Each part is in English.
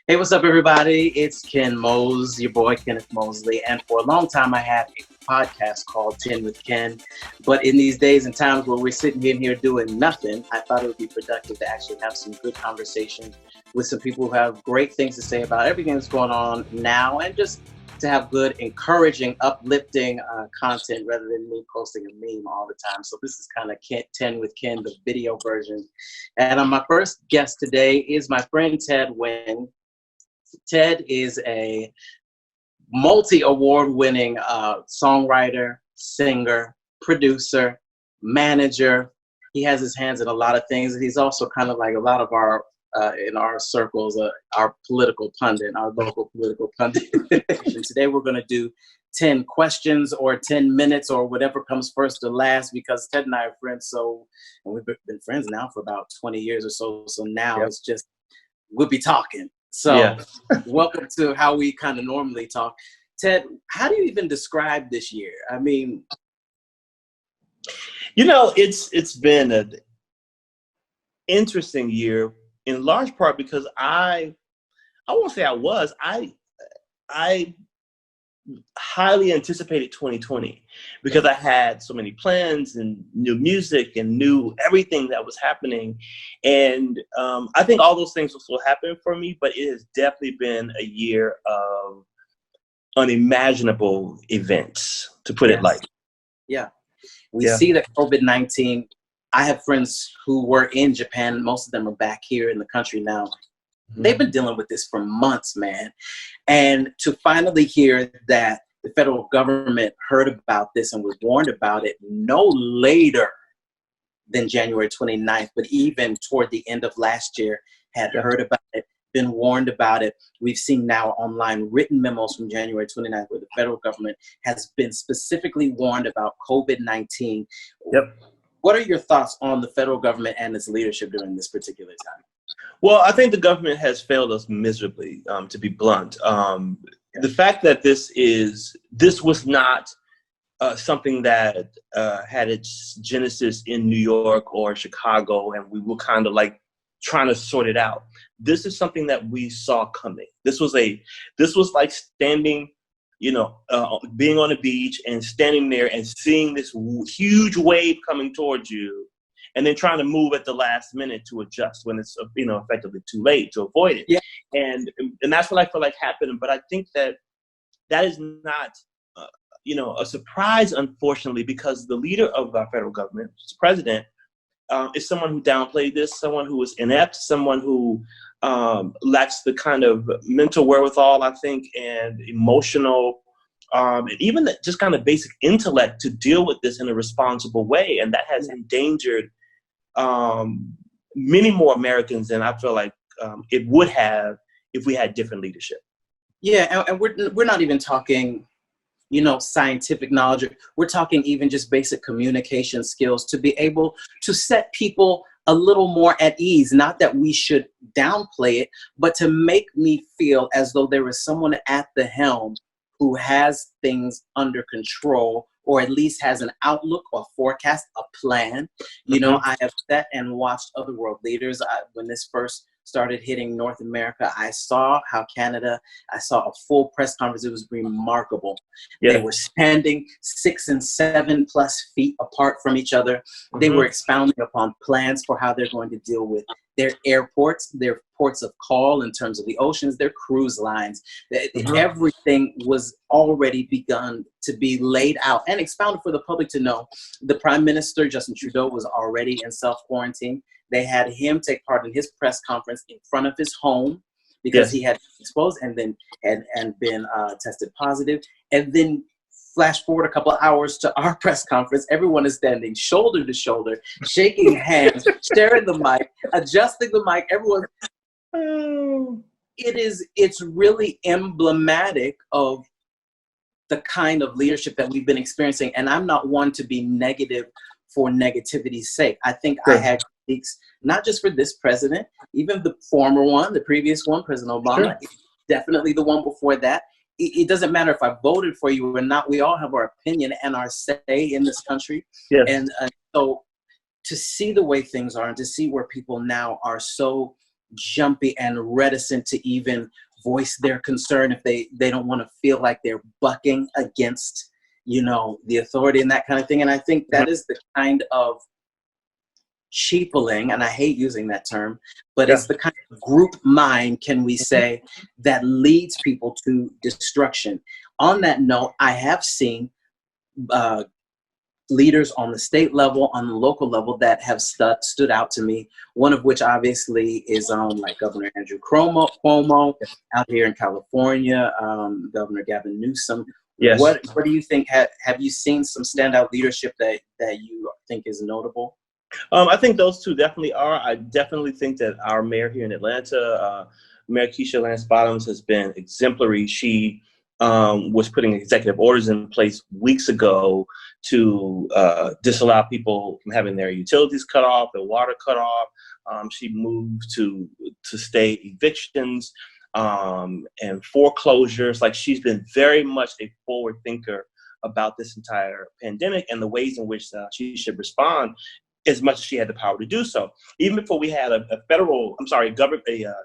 Hey, what's up, everybody? It's Ken Mose, your boy Kenneth Mosley. And for a long time, I had a podcast called 10 with Ken. But in these days and times where we're sitting in here doing nothing, I thought it would be productive to actually have some good conversation with some people who have great things to say about everything that's going on now, and just to have good, encouraging, uplifting content rather than me posting a meme all the time. So this is kind of 10 with Ken, the video version. And my first guest today is my friend Ted Winn. Ted is a multi-award winning songwriter, singer, producer, manager. He has his hands in a lot of things. And he's also kind of like a lot of our, in our circles, our political pundit, our local political pundit. And today we're going to do 10 questions or 10 minutes or whatever comes first or last, because Ted and I are friends. So, and we've been friends now for about 20 years or so. So now It's just, we'll be talking. So welcome to how we kind of normally talk. Ted, how do you even describe this year? I mean, it's been an interesting year in large part because I won't say I highly anticipated 2020 because I had so many plans and new music and knew everything that was happening. And I think all those things will still happen for me, but it has definitely been a year of unimaginable events, to put it lightly. Yeah. We see that COVID-19, I have friends who were in Japan. Most of them are back here in the country now. Mm-hmm. They've been dealing with this for months, man. And to finally hear that the federal government heard about this and was warned about it no later than January 29th, but even toward the end of last year, had heard about it, been warned about it. We've seen now online written memos from January 29th where the federal government has been specifically warned about COVID-19. Yep. What are your thoughts on the federal government and its leadership during this particular time? Well, I think the government has failed us miserably, to be blunt. The fact that this was not something that had its genesis in New York or Chicago, and we were kind of like trying to sort it out. This is something that we saw coming. This was like standing, being on the beach and standing there and seeing this huge wave coming towards you, and then trying to move at the last minute to adjust when it's effectively too late to avoid it. Yeah. And that's what I feel like happened. But I think that is not a surprise, unfortunately, because the leader of our federal government, the president, is someone who downplayed this, someone who is inept, someone who lacks the kind of mental wherewithal, I think, and emotional, and even just kind of basic intellect to deal with this in a responsible way. And that has endangered many more Americans than I feel like it would have if we had different leadership. Yeah, and we're not even talking, scientific knowledge. We're talking even just basic communication skills to be able to set people a little more at ease. Not that we should downplay it, but to make me feel as though there is someone at the helm who has things under control, or at least has an outlook or forecast, a plan. I have sat and watched other world leaders. When this first started hitting North America, I saw how I saw a full press conference. It was remarkable. Yeah. They were standing 6 and 7 plus feet apart from each other. Mm-hmm. They were expounding upon plans for how they're going to deal with their airports, their ports of call in terms of the oceans, their cruise lines. Mm-hmm. Everything was already begun to be laid out and expounded for the public to know. The Prime Minister, Justin Trudeau, was already in self-quarantine. They had him take part in his press conference in front of his home because he had been exposed and then and been tested positive. And then flash forward a couple of hours to our press conference. Everyone is standing shoulder to shoulder, shaking hands, sharing the mic, adjusting the mic. Everyone. It's really emblematic of the kind of leadership that we've been experiencing. And I'm not one to be negative for negativity's sake. I think I had critiques, not just for this president, even the former one, the previous one, President Obama, definitely the one before that. It doesn't matter if I voted for you or not. We all have our opinion and our say in this country. Yes. And so to see the way things are and to see where people now are so jumpy and reticent to even voice their concern if they don't want to feel like they're bucking against, the authority and that kind of thing. And I think that is the kind of sheepling, and I hate using that term, but it's the kind of group mind, can we say, that leads people to destruction. On that note, I have seen leaders on the state level, on the local level, that have stood out to me. One of which obviously is like Governor Andrew Cuomo out here in California, Governor Gavin Newsom. Yes. What do you think? Have you seen some standout leadership that you think is notable? I think those two definitely are. I definitely think that our mayor here in Atlanta, Mayor Keisha Lance Bottoms, has been exemplary. She was putting executive orders in place weeks ago to disallow people from having their utilities cut off, their water cut off. She moved to stay evictions and foreclosures. Like, she's been very much a forward thinker about this entire pandemic and the ways in which she should respond, as much as she had the power to do so. Even before we had a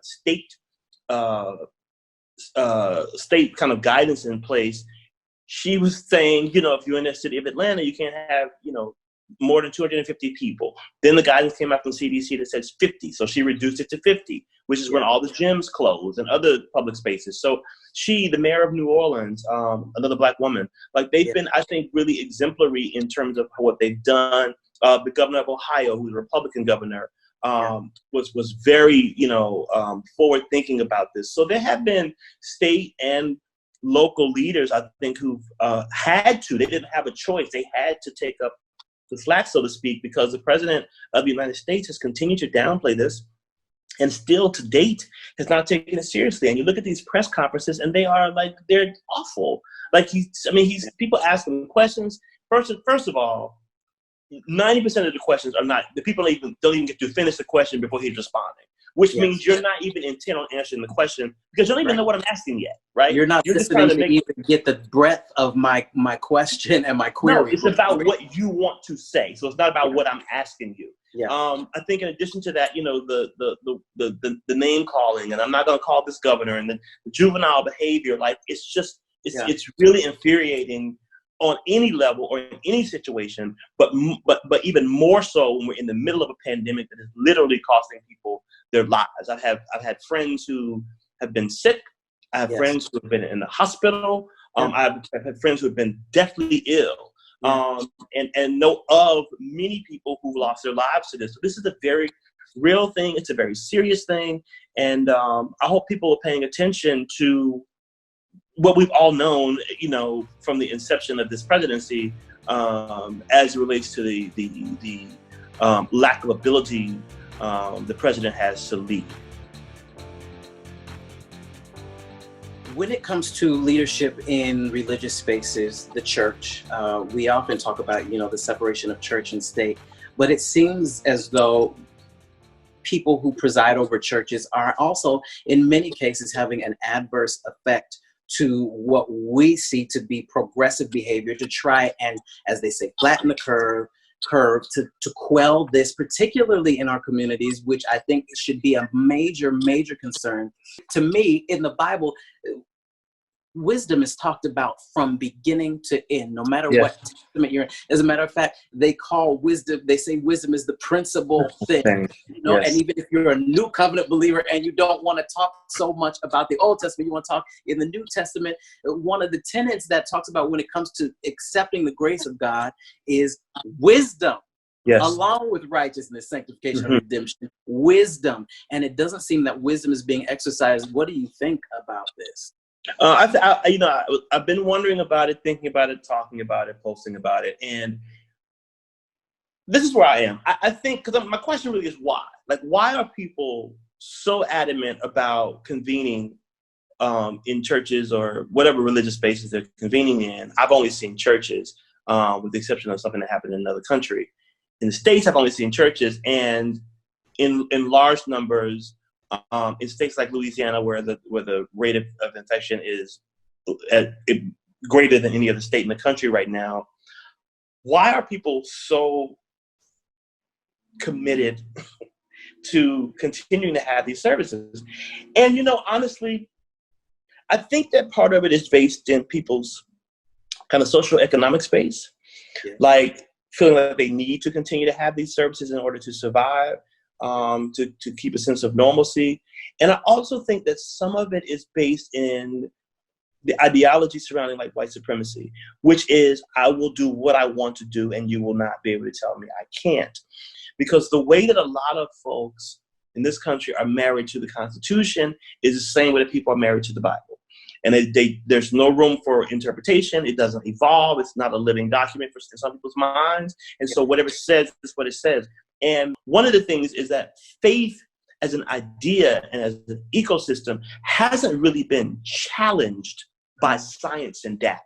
state kind of guidance in place, she was saying, if you're in the city of Atlanta, you can't have, more than 250 people. Then the guidance came out from CDC that says 50. So she reduced it to 50, which is when all the gyms closed and other public spaces. So she, the mayor of New Orleans, another Black woman, like, they've been, I think, really exemplary in terms of what they've done. The governor of Ohio, who's a Republican governor, was very, forward thinking about this. So there have been state and local leaders, I think, who've they didn't have a choice. They had to take up the slack, so to speak, because the president of the United States has continued to downplay this and still to date has not taken it seriously. And you look at these press conferences and they're awful. Like, people ask him questions. First of all, 90% of the questions are not, the people don't even get to finish the question before he's responding, which means you're not even intent on answering the question because you don't even know what I'm asking yet, right? You're just trying to even get the breadth of my question and my query. No, it's about what you want to say. So it's not about what I'm asking you. Yeah. I think in addition to that, the name calling, and I'm not going to call this governor, and the juvenile behavior, like, it's really infuriating on any level or in any situation, but even more so when we're in the middle of a pandemic that is literally costing people their lives. I've had friends who have been sick. I have friends who have been in the hospital. I've had friends who have been deathly ill, and know of many people who lost their lives to this. So this is a very real thing. It's a very serious thing, and I hope people are paying attention to what we've all known, from the inception of this presidency, as it relates to the lack of ability the president has to lead. When it comes to leadership in religious spaces, the church, we often talk about, the separation of church and state, but it seems as though people who preside over churches are also, in many cases, having an adverse effect to what we see to be progressive behavior to try and, as they say, flatten the curve to quell this, particularly in our communities, which I think should be a major, major concern. To me, in the Bible, wisdom is talked about from beginning to end, no matter what testament you're in. As a matter of fact, they say wisdom is the principal thing. And even if you're a new covenant believer and you don't want to talk so much about the Old Testament, you want to talk in the New Testament, one of the tenets that talks about when it comes to accepting the grace of God is wisdom. Along with righteousness, sanctification, and redemption, wisdom. And it doesn't seem that wisdom is being exercised. What do you think about this? I've been wondering about it, thinking about it, talking about it, posting about it, and this is where I am. I think, because my question really is why? Like, why are people so adamant about convening in churches or whatever religious spaces they're convening in? I've only seen churches, with the exception of something that happened in another country. In the States, I've only seen churches, and in large numbers. In states like Louisiana, where the rate of infection is greater than any other state in the country right now, why are people so committed to continuing to have these services. And, honestly, I think that part of it is based in people's kind of social economic space, like feeling like they need to continue to have these services in order to survive, to keep a sense of normalcy. And I also think that some of it is based in the ideology surrounding like white supremacy, which is I will do what I want to do and you will not be able to tell me I can't. Because the way that a lot of folks in this country are married to the Constitution is the same way that people are married to the Bible. And there's no room for interpretation. It doesn't evolve. It's not a living document for some people's minds. And so whatever it says is what it says. And one of the things is that faith as an idea and as an ecosystem hasn't really been challenged by science and data.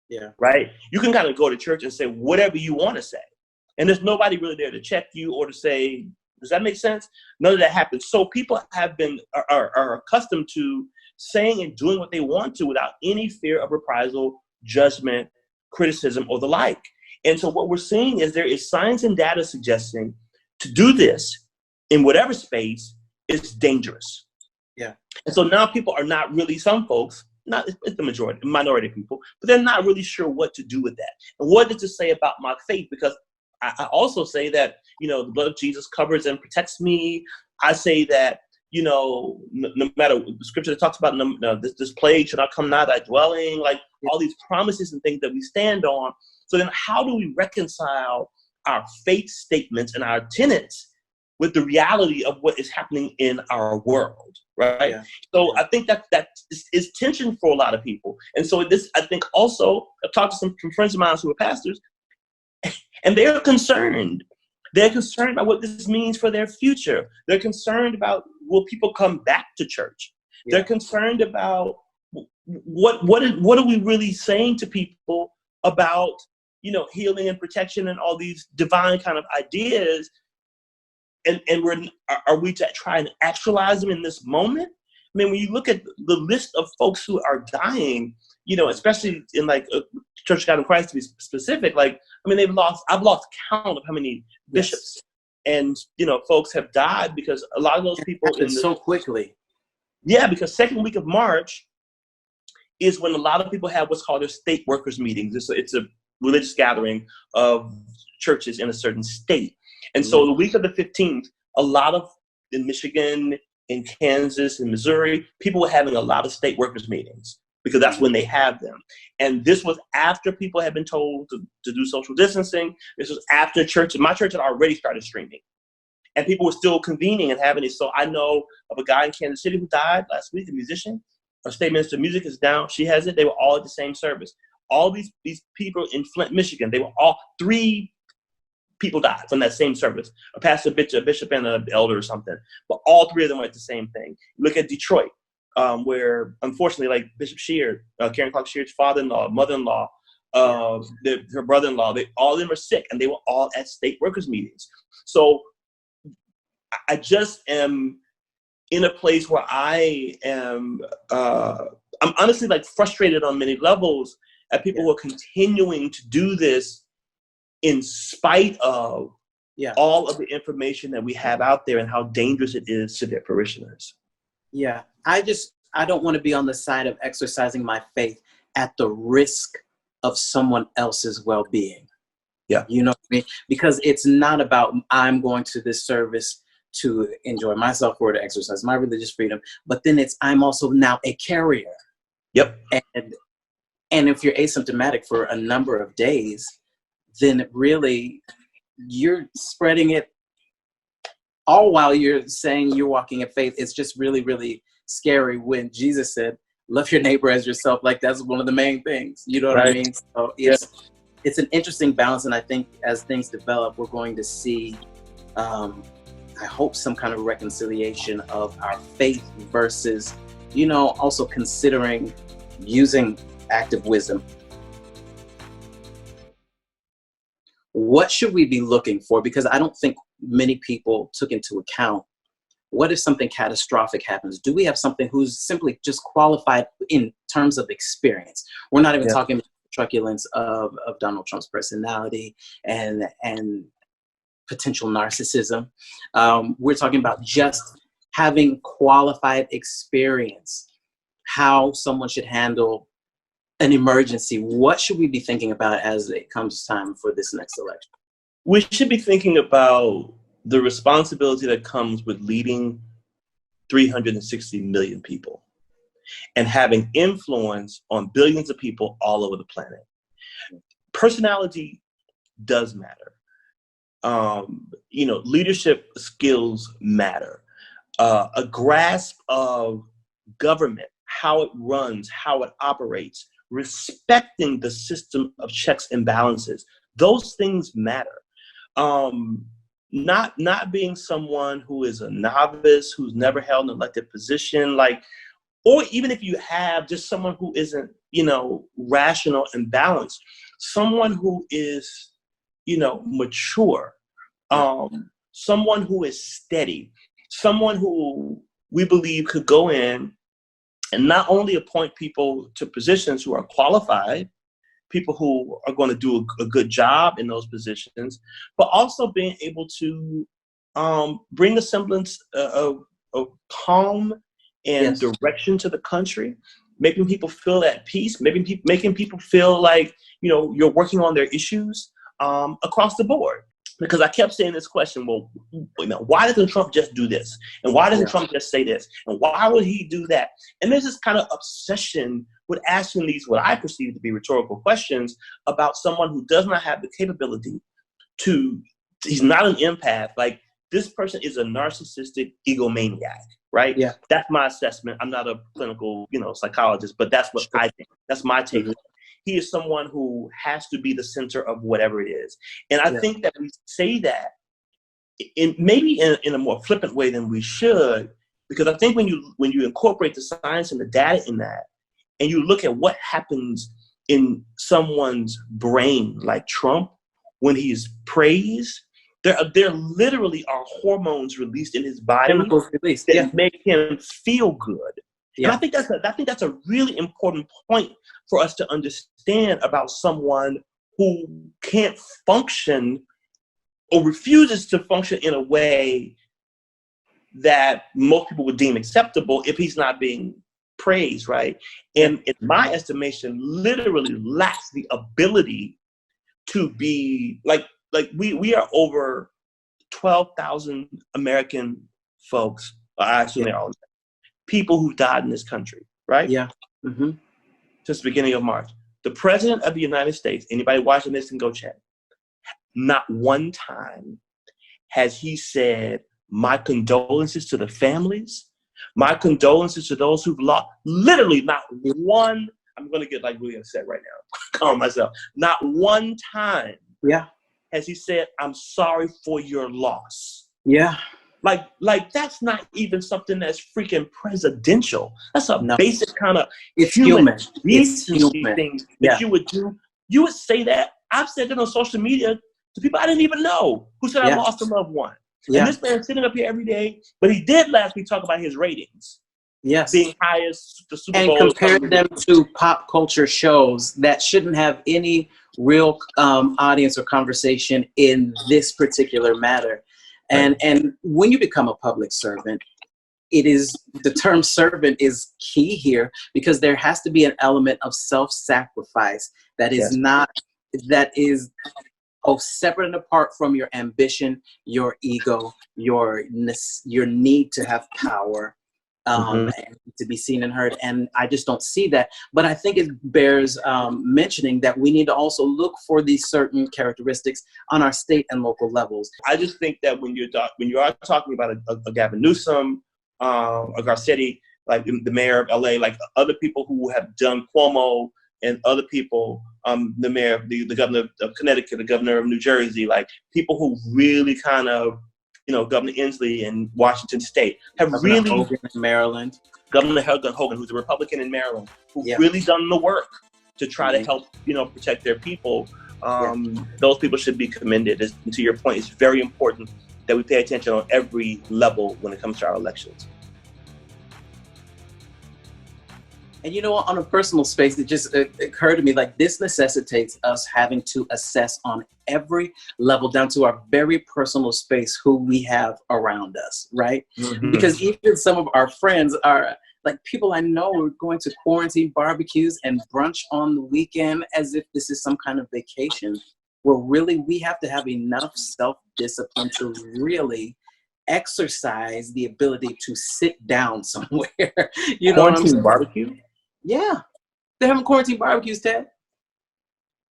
Yeah. Right? You can kind of go to church and say whatever you want to say. And there's nobody really there to check you or to say, does that make sense? None of that happens. So people are accustomed to saying and doing what they want to without any fear of reprisal, judgment, criticism, or the like. And so what we're seeing is there is science and data suggesting to do this in whatever space is dangerous. Yeah. And so now people are not really, some folks, it's the minority of people, but they're not really sure what to do with that. And what does it say about my faith? Because I also say that, the blood of Jesus covers and protects me. I say that, no matter the scripture that talks about this plague should not come nigh thy dwelling, like all these promises and things that we stand on. So then how do we reconcile our faith statements and our tenets with the reality of what is happening in our world, right? Yeah. So I think that is tension for a lot of people. And so this, I think also, I've talked to some friends of mine who are pastors, and they're concerned. They're concerned about what this means for their future. They're concerned about, will people come back to church? Yeah. They're concerned about what are we really saying to people about, healing and protection and all these divine kind of ideas. And are we to try and actualize them in this moment? I mean, when you look at the list of folks who are dying, especially in like Church of God in Christ to be specific, like, I mean, I've lost count of how many bishops and, folks have died because a lot of those people. So quickly. Yeah, because second week of March is when a lot of people have what's called their state workers meetings. It's a religious gathering of churches in a certain state. And so the week of the 15th, a lot of, in Michigan, in Kansas, in Missouri, people were having a lot of state workers meetings because that's when they have them. And this was after people had been told to do social distancing. This was after church. My church had already started streaming. And people were still convening and having it. So I know of a guy in Kansas City who died last week, a musician. Our state minister of music is down. She has it. They were all at the same service. All these people in Flint, Michigan, they were all 3 people died from that same service, a pastor, a bishop, and an elder or something. But all 3 of them were at the same thing. Look at Detroit, where unfortunately, like Bishop Sheard, Karen Clark Sheard's father-in-law, mother-in-law, her brother-in-law, all of them are sick, and they were all at state workers meetings. So I just am in a place where I am, I'm honestly like frustrated on many levels at people who are continuing to do this in spite of all of the information that we have out there and how dangerous it is to their parishioners. Yeah, I don't want to be on the side of exercising my faith at the risk of someone else's well-being. Yeah. You know what I mean? Because it's not about I'm going to this service to enjoy myself or to exercise my religious freedom, but then I'm also now a carrier. Yep. And if you're asymptomatic for a number of days, then really you're spreading it all while you're saying you're walking in faith. It's just really, really scary when Jesus said, love your neighbor as yourself. Like that's one of the main things, you know what I mean? So it's an interesting balance. And I think as things develop, we're going to see, I hope, some kind of reconciliation of our faith versus, also considering using active wisdom. What should we be looking for? Because I don't think many people took into account, what if something catastrophic happens? Do we have something who's simply just qualified in terms of experience? We're not even talking about the truculence of Donald Trump's personality and potential narcissism. We're talking about just having qualified experience, how someone should handle an emergency. What should we be thinking about as it comes time for this next election? We should be thinking about the responsibility that comes with leading 360 million people and having influence on billions of people all over the planet. Personality does matter. Leadership skills matter. A grasp of government, how it runs, how it operates, respecting the system of checks and balances. Those things matter. Not being someone who is a novice, who's never held an elected position, or even if you have, just someone who isn't, rational and balanced, someone who is, mature, someone who is steady, someone who we believe could go in and not only appoint people to positions who are qualified, people who are going to do a good job in those positions, but also being able to bring a semblance of calm and direction to the country, making people feel at peace, making people feel like, you're working on their issues across the board. Because I kept saying this question, well, why doesn't Trump just do this? And why doesn't Trump just say this? And why would he do that? And there's this kind of obsession with asking these, what I perceive to be rhetorical questions about someone who does not have the capability he's not an empath. Like, this person is a narcissistic egomaniac, right? Yeah. That's my assessment. I'm not a clinical, psychologist, but that's what I think. That's my take. Mm-hmm. He is someone who has to be the center of whatever it is. And I think that we say that maybe in a more flippant way than we should, because I think when you incorporate the science and the data in that, and you look at what happens in someone's brain, like Trump, when he's praised, there literally are hormones released in his body that make him feel good. Yeah. And I think that's a really important point for us to understand about someone who can't function or refuses to function in a way that most people would deem acceptable if he's not being praised, right? And in my estimation, literally lacks the ability to be we are over 12,000 American folks, actually they're all people who died in this country, right? Yeah. Mm-hmm. Since the beginning of March. The president of the United States, anybody watching this can go check, not one time has he said, my condolences to the families, my condolences to those who've lost, literally not one, I'm going to get really upset right now, calm myself, not one time has he said, I'm sorry for your loss. Yeah. Like that's not even something that's freaking presidential. That's a basic kind of human decency thing that you would do. You would say that. I've said that on social media to people I didn't even know who said I lost a loved one. Yeah. And this man's sitting up here every day, but he did last week talk about his ratings. Yes. Being highest, the Super Bowl. And compare them to pop culture shows that shouldn't have any real audience or conversation in this particular matter. And when you become a public servant, the term servant is key here, because there has to be an element of self-sacrifice that is separate and apart from your ambition, your ego, your need to have power, and to be seen and heard. And I just don't see that. But I think it bears mentioning that we need to also look for these certain characteristics on our state and local levels. I just think that when you are talking about a Gavin Newsom, a Garcetti, like the mayor of LA, like other people who have done Cuomo, and other people, the mayor, the governor of Connecticut, the governor of New Jersey, like people who really kind of, Governor Inslee in Washington State have Governor Hogan in Maryland. Governor Hogan, who's a Republican in Maryland, who've really done the work to try to help, protect their people. Those people should be commended. And to your point, it's very important that we pay attention on every level when it comes to our elections. And you know what, on a personal space, it just occurred to me, like, this necessitates us having to assess on every level, down to our very personal space, who we have around us, right? Mm-hmm. Because even some of our friends are, like, people I know are going to quarantine barbecues and brunch on the weekend as if this is some kind of vacation, where really we have to have enough self-discipline to really exercise the ability to sit down somewhere. You know what I'm Quarantine saying? barbecue? Yeah. They're having quarantine barbecues, Ted.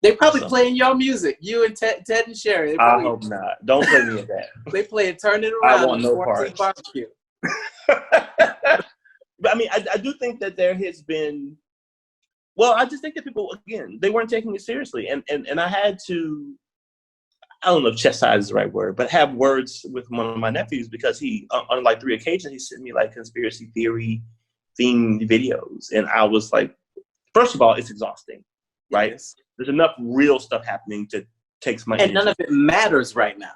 They probably Awesome. playing your music. You and Ted and Sherry. They I probably, hope not. Don't play me at that. they play it, turn it I around want on no quarantine parts. barbecue. But I mean, I do think that there has been, well, I just think that people, again, they weren't taking it seriously. And I had to, I don't know if chastise is the right word, but have words with one of my nephews, because he, on like 3 occasions, he sent me like conspiracy theory themed videos. And I was like, first of all, it's exhausting, right? Yes. There's enough real stuff happening to take my And energy. none of it matters right now.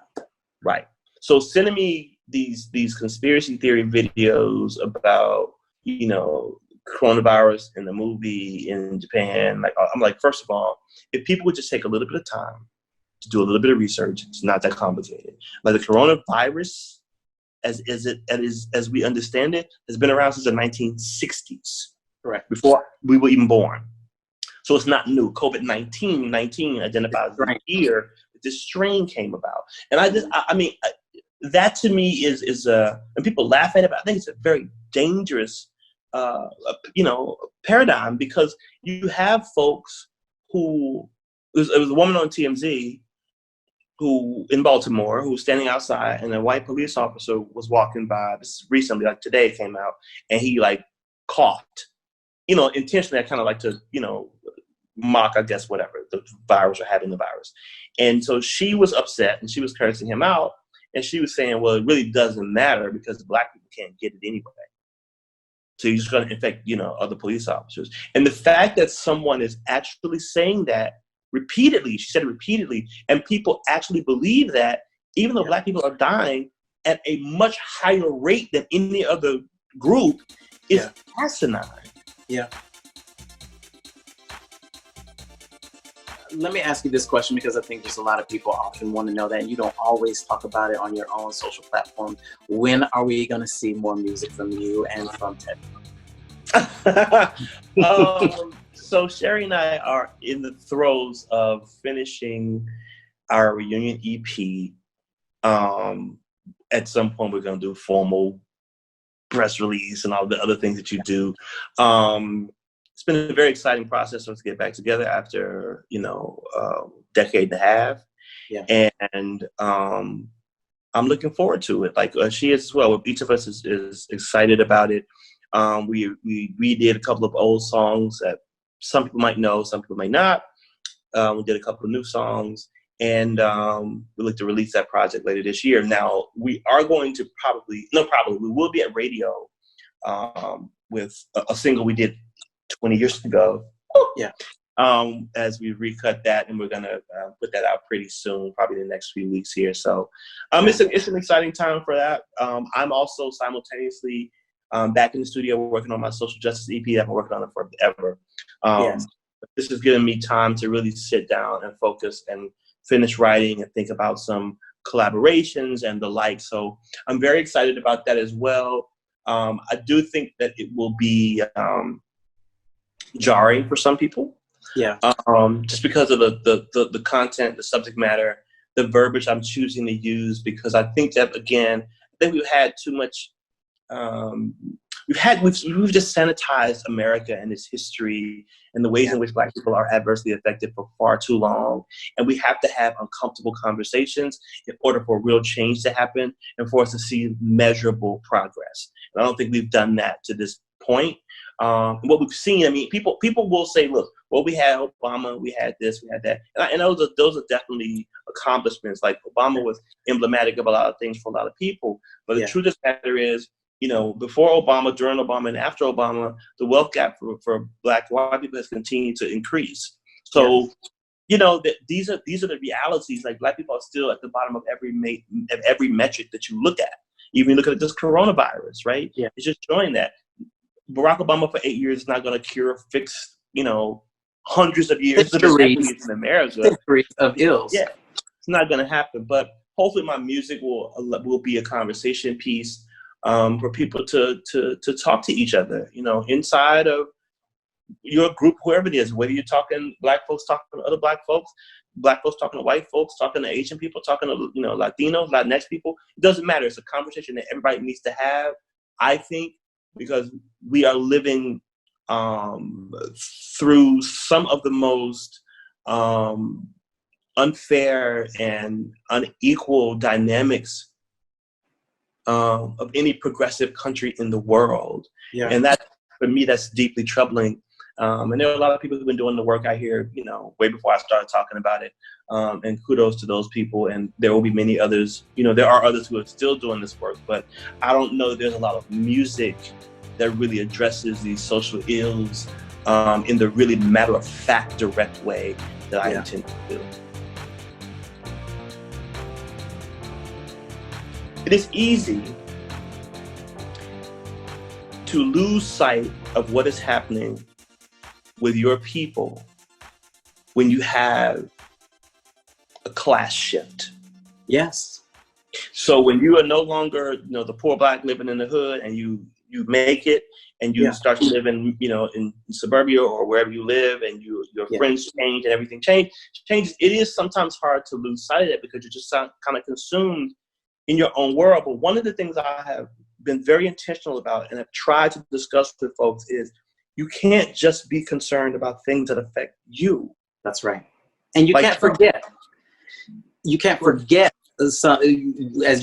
Right. So sending me these conspiracy theory videos about, you know, coronavirus in the movie in Japan, like, I'm like, first of all, if people would just take a little bit of time to do a little bit of research, it's not that complicated. Like, the coronavirus, as we understand it, has been around since the 1960s. Correct. Before we were even born. So it's not new. COVID-19 identifies the year that this strain came about. And I mean, that to me is and people laugh at it, but I think it's a very dangerous, you know, paradigm, because you have folks who, it was a woman on TMZ who, in Baltimore, who was standing outside, and a white police officer was walking by. This is recently, like today it came out, and he like coughed. You know, intentionally, I kind of like to, you know, mock, I guess, whatever, the virus or having the virus. And so she was upset, and she was cursing him out, and she was saying, well, it really doesn't matter because Black people can't get it anyway. So you're just going to infect, you know, other police officers. And the fact that someone is actually saying that repeatedly, she said it repeatedly, and people actually believe that, even though Black people are dying at a much higher rate than any other group, is asinine. Yeah. Let me ask you this question, because I think just a lot of people often want to know that, and you don't always talk about it on your own social platform. When are we going to see more music from you and from Ted? So Sherry and I are in the throes of finishing our reunion EP. At some point, we're going to do formal press release and all the other things that you do. It's been a very exciting process for us to get back together after, you know, decade and a half. Yeah. And I'm looking forward to it. Like she is as well. Each of us is excited about it. We redid a couple of old songs that some people might know, some people may not. We did a couple of new songs, and we look to release that project later this year. Now, we are going to we will be at radio with a single we did 20 years ago. Yeah. As we recut that, and we're gonna put that out pretty soon, probably the next few weeks here. So it's an exciting time for that. I'm also simultaneously back in the studio working on my social justice EP. I've been working on it forever. This is giving me time to really sit down and focus and finish writing and think about some collaborations and the like. So I'm very excited about that as well. I do think that it will be jarring for some people. Yeah. Just because of the content, the subject matter, the verbiage I'm choosing to use, because I think that, again, we've had too much. We've just sanitized America and its history and the ways in which Black people are adversely affected for far too long. And we have to have uncomfortable conversations in order for real change to happen and for us to see measurable progress. And I don't think we've done that to this point. What we've seen, I mean, people will say, look, well, we had Obama, we had this, we had that. And those are definitely accomplishments. Like, Obama was emblematic of a lot of things for a lot of people. But the truth of the matter is, you know, before Obama, during Obama, and after Obama, the wealth gap for Black and white people has continued to increase. So, you know, these are the realities. Like, Black people are still at the bottom of every metric that you look at. Even looking at this coronavirus, right? Yeah. It's just showing that. Barack Obama for 8 years is not going to fix, hundreds of years of Centuries, inequities in America. centuries of ills. Yeah, it's not going to happen. But hopefully, my music will be a conversation piece for people to talk to each other. Inside of your group, whoever it is, whether you're talking Black folks talking to other Black folks talking to white folks, talking to Asian people, talking to Latinos, Latinx people. It doesn't matter. It's a conversation that everybody needs to have, I think, because we are living through some of the most unfair and unequal dynamics of any progressive country in the world. Yeah. And that, for me, that's deeply troubling. And there are a lot of people who've been doing the work out here, way before I started talking about it. And kudos to those people. And there will be many others. There are others who are still doing this work, but I don't know that there's a lot of music that really addresses these social ills in the really matter-of-fact, direct way that I intend to do. It is easy to lose sight of what is happening with your people when you have a class shift. Yes. So when you are no longer, the poor Black living in the hood, and you make it, and you start to live in, in suburbia or wherever you live, and your friends change and everything changes. It is sometimes hard to lose sight of that because you're just kind of consumed in your own world. But one of the things I have been very intentional about and have tried to discuss with folks is you can't just be concerned about things that affect you. That's right. And you can't forget. You can't forget, as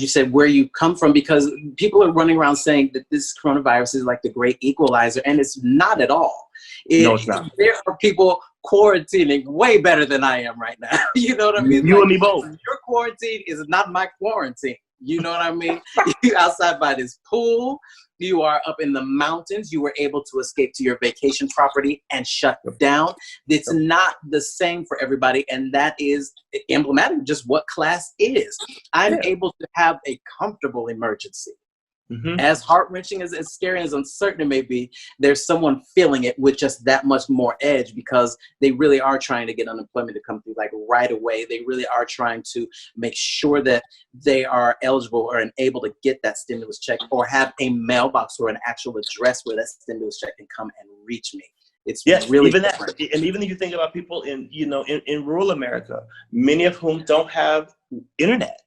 you said, where you come from, because people are running around saying that this coronavirus is like the great equalizer, and it's not at all. No, it's not. There are people quarantining way better than I am right now. You know what I mean? You and me both. Your quarantine is not my quarantine. You know what I mean? You're outside by this pool. You are up in the mountains. You were able to escape to your vacation property and shut down. It's not the same for everybody. And that is emblematic of just what class is. I'm able to have a comfortable emergency. Mm-hmm. As heart-wrenching, as scary, as uncertain it may be, there's someone feeling it with just that much more edge, because they really are trying to get unemployment to come through like right away. They really are trying to make sure that they are eligible or able to get that stimulus check, or have a mailbox or an actual address where that stimulus check can come and reach me. It's really even different. That, and even if you think about people in rural America, many of whom don't have internet.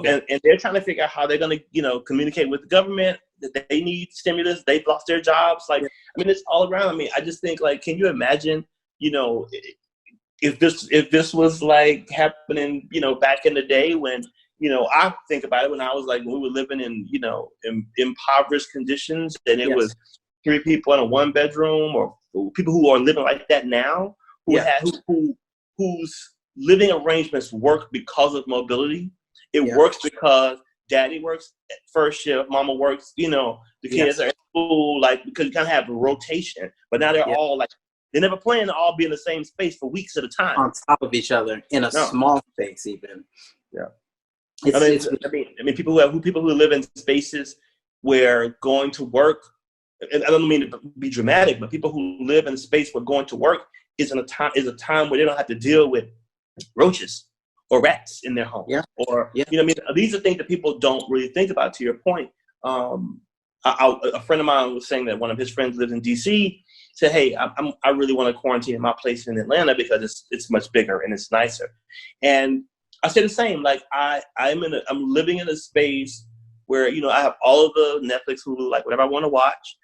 And they're trying to figure out how they're going to, communicate with the government, that they need stimulus. They've lost their jobs. It's all around. I just think, can you imagine, if this was like happening, back in the day when, I think about it when I was when we were living in, in impoverished conditions, and it was 3 people in a 1-bedroom, or people who are living like that now, whose living arrangements work because of mobility. It works because daddy works at first shift, mama works, the kids are at school, because you kind of have a rotation. But now they're all they never plan to all be in the same space for weeks at a time. On top of each other in a small space even. Yeah. People who live in spaces where going to work, and I don't mean to be dramatic, but people who live in a space where going to work is a time where they don't have to deal with roaches or rats in their home. These are things that people don't really think about. To your point, a friend of mine was saying that one of his friends lives in DC, said, hey, I really want to quarantine in my place in Atlanta because it's much bigger and it's nicer. And I said the same, I'm living in a space where, I have all of the Netflix, Hulu, whatever I want to watch.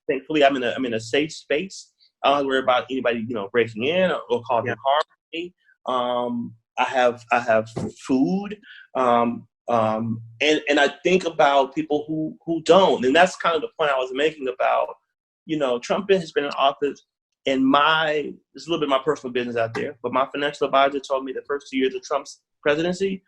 Thankfully I'm in a safe space. I don't worry about anybody, breaking in or causing harm to me. I have food, and I think about people who don't, and that's kind of the point I was making about, Trump has been in office, and it's a little bit of my personal business out there, but my financial advisor told me the first 2 years of Trump's presidency,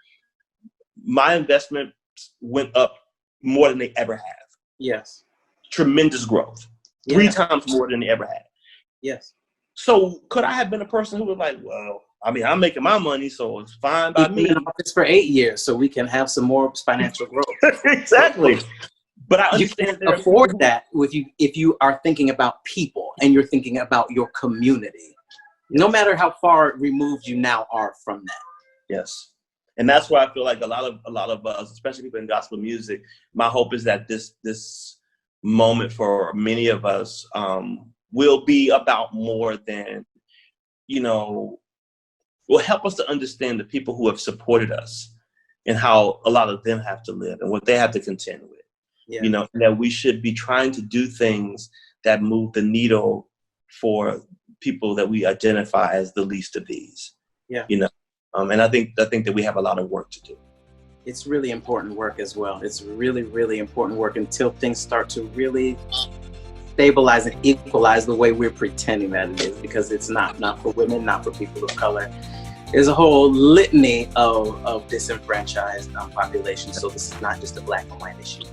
my investment went up more than they ever have. Yes. Tremendous growth. 3 times more than they ever had. Yes. So could I have been a person who was well, I'm making my money, so it's fine by me. Been in office for 8 years, so we can have some more financial growth. Exactly. But I understand you can afford that if you are thinking about people and you're thinking about your community, no matter how far removed you now are from that. Yes. And that's why I feel like a lot of us, especially people in gospel music, my hope is that this moment for many of us will be about more than, will help us to understand the people who have supported us and how a lot of them have to live and what they have to contend with. Yeah. That we should be trying to do things that move the needle for people that we identify as the least of these. Yeah. And I think that we have a lot of work to do. It's really important work as well. It's really, really important work until things start to really stabilize and equalize the way we're pretending that it is, because it's not for women, not for people of color. There's a whole litany of disenfranchised populations. So this is not just a black and white issue.